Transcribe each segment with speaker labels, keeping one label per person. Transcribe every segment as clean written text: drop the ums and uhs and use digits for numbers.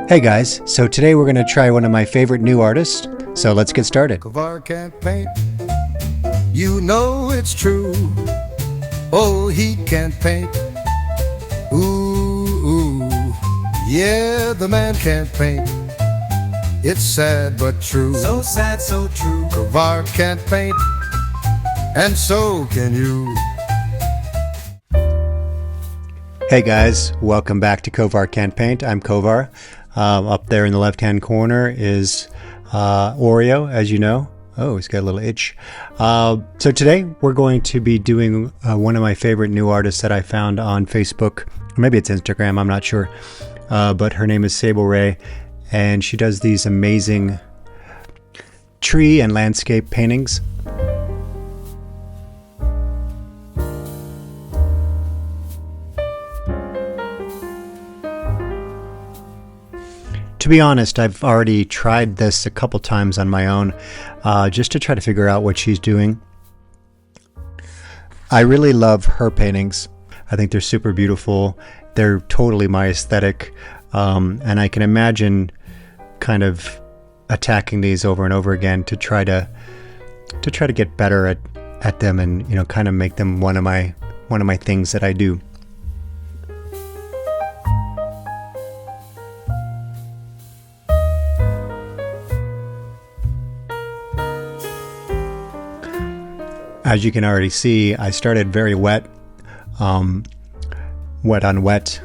Speaker 1: Hey guys, so today we're going to try one of my favorite new artists, so let's get started.
Speaker 2: Kovar can't paint, you know it's true. Oh, he can't paint. Ooh, yeah, the man can't paint. It's sad but true.
Speaker 3: So sad, so true.
Speaker 2: Kovar can't paint, and so can you.
Speaker 1: Hey guys, welcome back to Kovar Can't Paint. I'm Kovar. Up there in the left-hand corner is Oreo, as you know. Oh, he's got a little itch. So today we're going to be doing one of my favorite new artists that I found on Facebook. Or maybe it's Instagram, I'm not sure. But her name is Sable Rae, and she does these amazing tree and landscape paintings. To be honest, I've already tried this a couple times on my own, just to try to figure out what she's doing. I really love her paintings. I think they're super beautiful. They're totally my aesthetic, and I can imagine kind of attacking these over and over again to try to get better at them, and kind of make them one of my things that I do. As you can already see, I started very wet, wet on wet,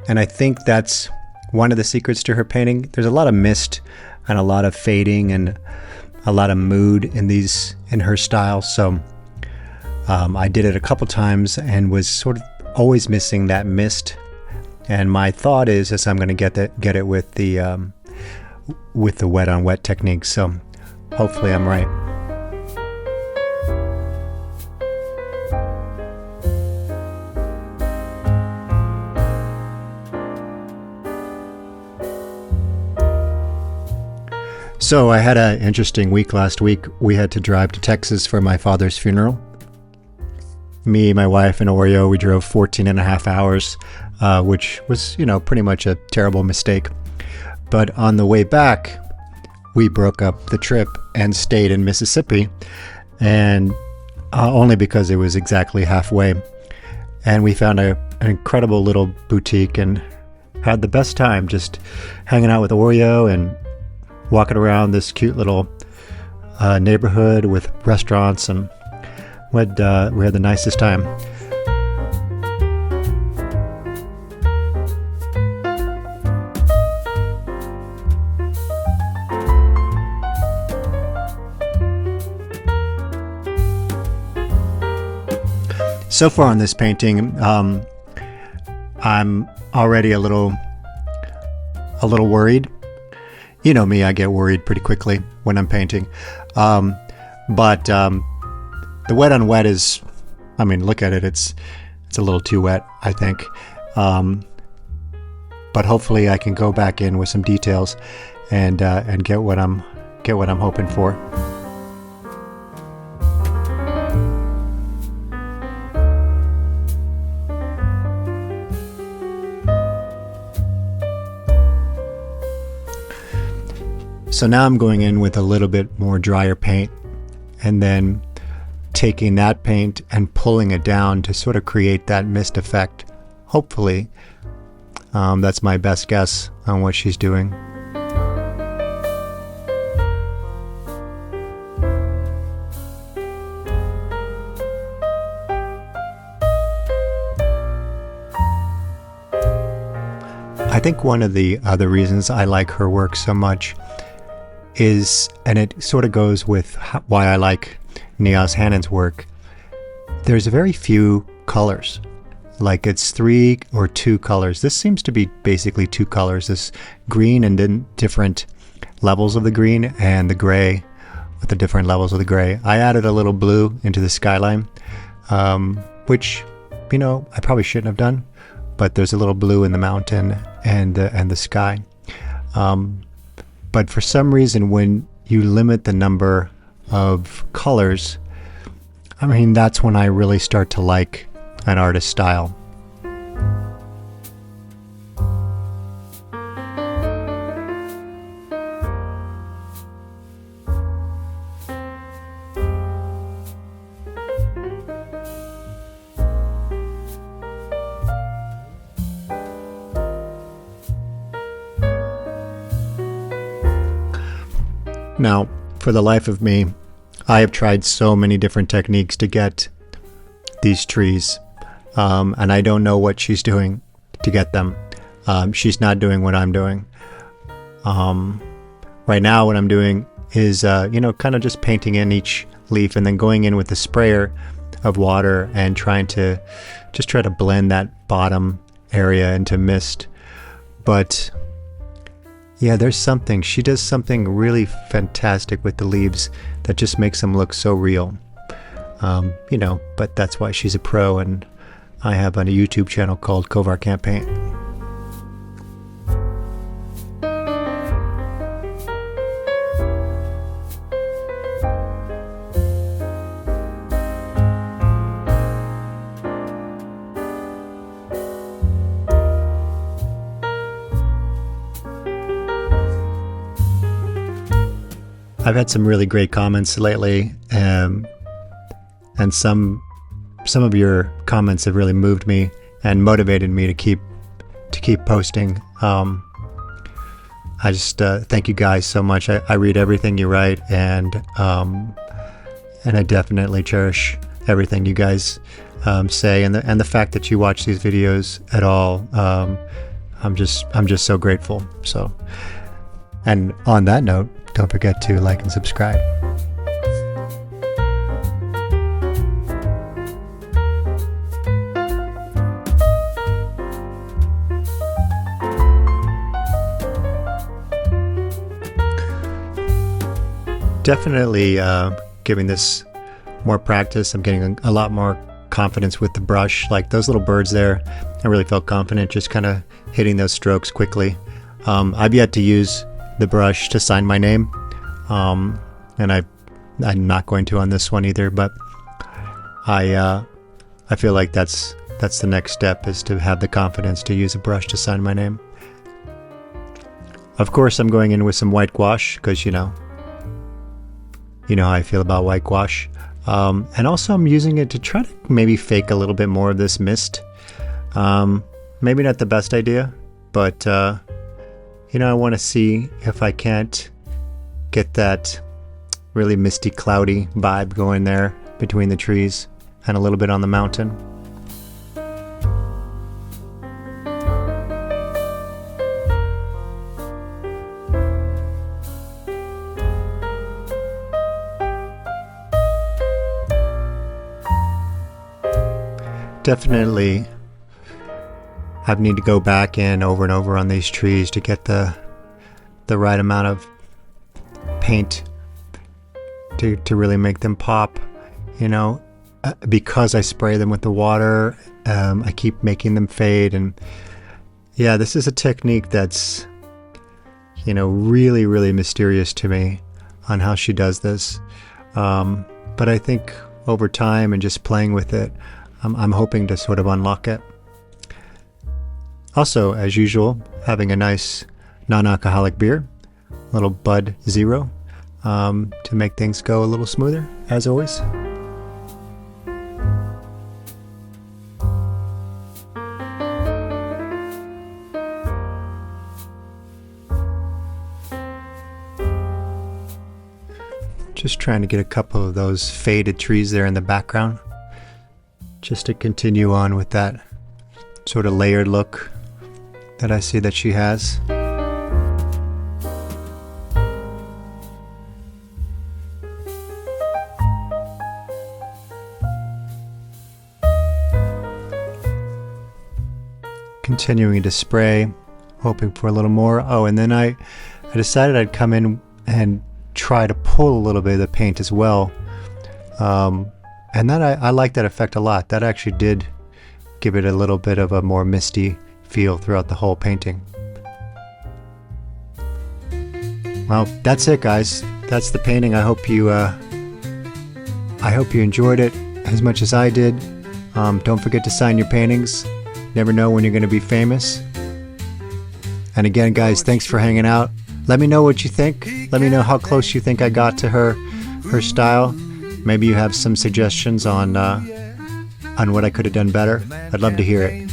Speaker 1: and I think that's one of the secrets to her painting. There's a lot of mist and a lot of fading and a lot of mood in her style. So I did it a couple times and was sort of always missing that mist. And my thought is I'm going to get it with the wet on wet technique. So hopefully I'm right. So I had an interesting week last week. We had to drive to Texas for my father's funeral. Me, my wife, and Oreo, we drove 14 and a half hours, which was, pretty much a terrible mistake. But on the way back, we broke up the trip and stayed in Mississippi, and only because it was exactly halfway. And we found an incredible little boutique and had the best time just hanging out with Oreo and walking around this cute little neighborhood with restaurants, and we had the nicest time. So far on this painting, I'm already a little worried. You know me, I get worried pretty quickly when I'm painting. But the wet on wet is, look at it, it's a little too wet, I think. But hopefully I can go back in with some details and get what I'm hoping for. So now I'm going in with a little bit more drier paint, and then taking that paint and pulling it down to sort of create that mist effect. Hopefully, that's my best guess on what she's doing. I think one of the other reasons I like her work so much is, and it sort of goes with why I like Nias Hannon's work, there's very few colors. Like it's 3 or 2 colors. This seems to be basically 2 colors, this green and then different levels of the green, and the gray with the different levels of the gray. I added a little blue into the skyline, which, I probably shouldn't have done, but there's a little blue in the mountain and the sky. But for some reason, when you limit the number of colors, that's when I really start to like an artist's style. Now, for the life of me, I have tried so many different techniques to get these trees, and I don't know what she's doing to get them. She's not doing what I'm doing. Right now, what I'm doing is, kind of just painting in each leaf and then going in with the sprayer of water and trying to blend that bottom area into mist. But yeah, she does something really fantastic with the leaves that just makes them look so real. But that's why she's a pro, and I have a YouTube channel called Kovar Can't Paint. I've had some really great comments lately, and some of your comments have really moved me and motivated me to keep posting. I just thank you guys so much. I read everything you write, and I definitely cherish everything you guys say, and the fact that you watch these videos at all. I'm just so grateful. So, and on that note, don't forget to like and subscribe. Definitely giving this more practice. I'm getting a lot more confidence with the brush. Like those little birds there, I really felt confident just kind of hitting those strokes quickly. I've yet to use the brush to sign my name, and I'm not going to on this one either, but I feel like that's the next step, is to have the confidence to use a brush to sign my name. Of course, I'm going in with some white gouache, because you know how I feel about white gouache, and also I'm using it to try to maybe fake a little bit more of this mist. Maybe not the best idea, but I want to see if I can't get that really misty, cloudy vibe going there between the trees and a little bit on the mountain. Definitely I need to go back in over and over on these trees to get the right amount of paint to really make them pop, because I spray them with the water. I keep making them fade, and yeah, this is a technique that's really, really mysterious to me on how she does this, but I think over time and just playing with it, I'm hoping to sort of unlock it. Also, as usual, having a nice non-alcoholic beer, a little Bud Zero, to make things go a little smoother, as always. Just trying to get a couple of those faded trees there in the background, just to continue on with that sort of layered look that I see that she has. Continuing to spray, hoping for a little more. Oh, and then I decided I'd come in and try to pull a little bit of the paint as well. And that I like that effect a lot. That actually did give it a little bit of a more misty feel throughout the whole painting. Well, that's it, guys. That's the painting. I hope you enjoyed it as much as I did. Don't forget to sign your paintings. Never know when you're going to be famous. And again, guys, thanks for hanging out. Let me know what you think. Let me know how close you think I got to her style. Maybe you have some suggestions on what I could have done better. I'd love to hear it.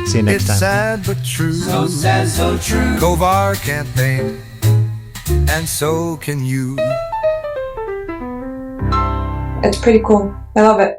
Speaker 1: See you next time.
Speaker 2: It's sad but true. So sad, so true. Kovar can't paint. and so can you.
Speaker 3: It's pretty cool. I love it.